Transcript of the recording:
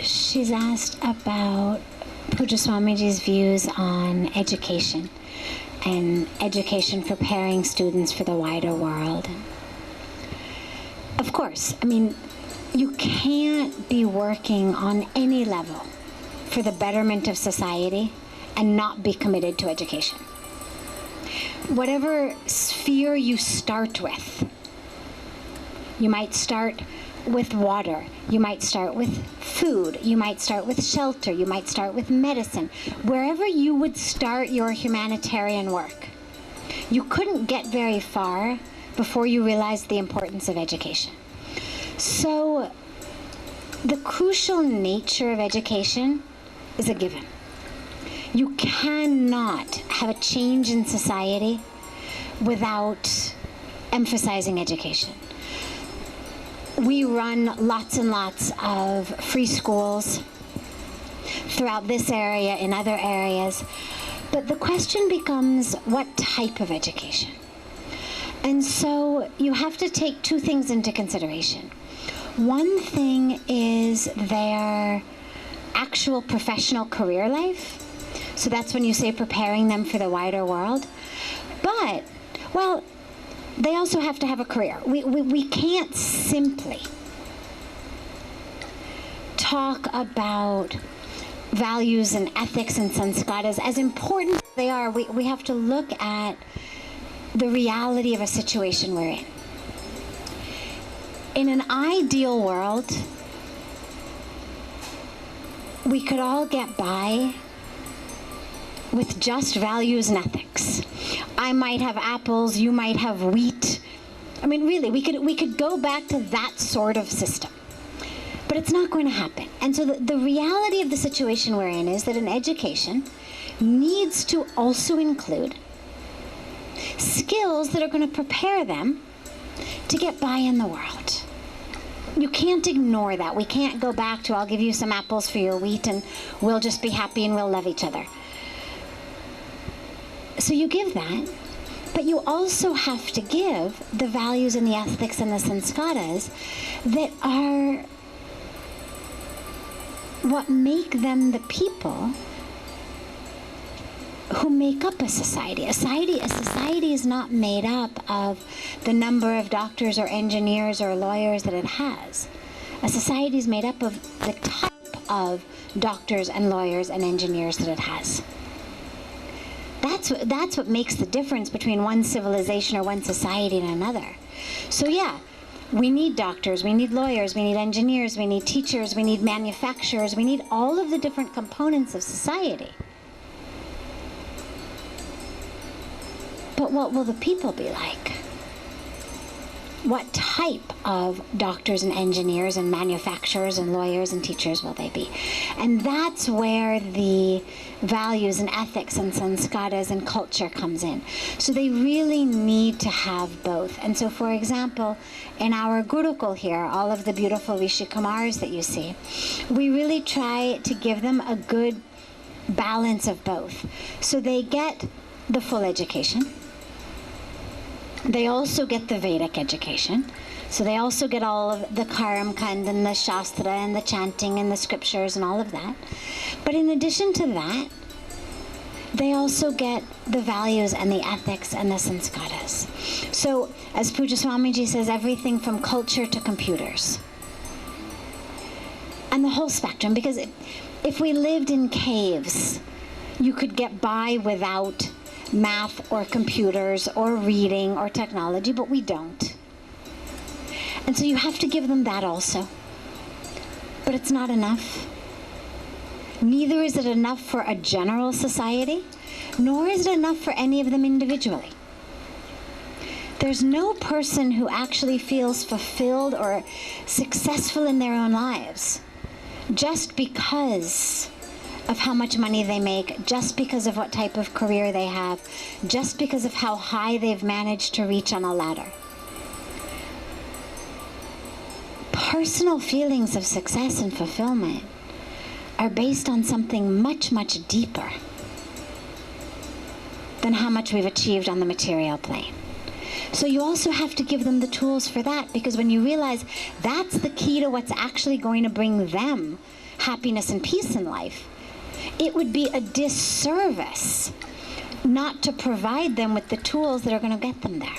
She's asked about Pujya Swamiji's views on education and education preparing students for the wider world. Of course, I mean, you can't be working on any level for the betterment of society and not be committed to education. Whatever sphere you start with, you might start with water, you might start with food, you might start with shelter, you might start with medicine. Wherever you would start your humanitarian work, you couldn't get very far before you realized the importance of education. So the crucial nature of education is a given. You cannot have a change in society without emphasizing education. We run lots and lots of free schools throughout this area, in other areas, but the question becomes what type of education? And so you have to take two things into consideration. One thing is their actual professional career life. So that's when you say preparing them for the wider world. But, well, they also have to have a career. We can't simply talk about values and ethics and sanskaras. As important as they are, we have to look at the reality of a situation we're in. In an ideal world, we could all get by with just values and ethics. I might have apples, you might have wheat. I mean, really, we could go back to that sort of system. But it's not going to happen. And so the reality of the situation we're in is that an education needs to also include skills that are going to prepare them to get by in the world. You can't ignore that. We can't go back to, I'll give you some apples for your wheat and we'll just be happy and we'll love each other. So you give that, but you also have to give the values and the ethics and the sanskaras that are what make them the people who make up a society. A society is not made up of the number of doctors or engineers or lawyers that it has. A society is made up of the type of doctors and lawyers and engineers that it has. That's what makes the difference between one civilization or one society and another. So yeah, we need doctors, we need lawyers, we need engineers, we need teachers, we need manufacturers, we need all of the different components of society. But what will the people be like? What type of doctors and engineers and manufacturers and lawyers and teachers will they be? And that's where the values and ethics and sanskaras and culture comes in. So they really need to have both. And so, for example, in our Gurukul here, all of the beautiful Rishikumars that you see, we really try to give them a good balance of both. So they get the full education. They also get the Vedic education. So they also get all of the Karam Kand and the Shastra and the chanting and the scriptures and all of that. But in addition to that, they also get the values and the ethics and the sanskaras. So as Pujya Swamiji says, everything from culture to computers. And the whole spectrum, because if we lived in caves, you could get by without math or computers or reading or technology, but we don't. And so you have to give them that also. But it's not enough. Neither is it enough for a general society, nor is it enough for any of them individually. There's no person who actually feels fulfilled or successful in their own lives just because of how much money they make, just because of what type of career they have, just because of how high they've managed to reach on a ladder. Personal feelings of success and fulfillment are based on something much, much deeper than how much we've achieved on the material plane. So you also have to give them the tools for that, because when you realize that's the key to what's actually going to bring them happiness and peace in life, it would be a disservice not to provide them with the tools that are going to get them there.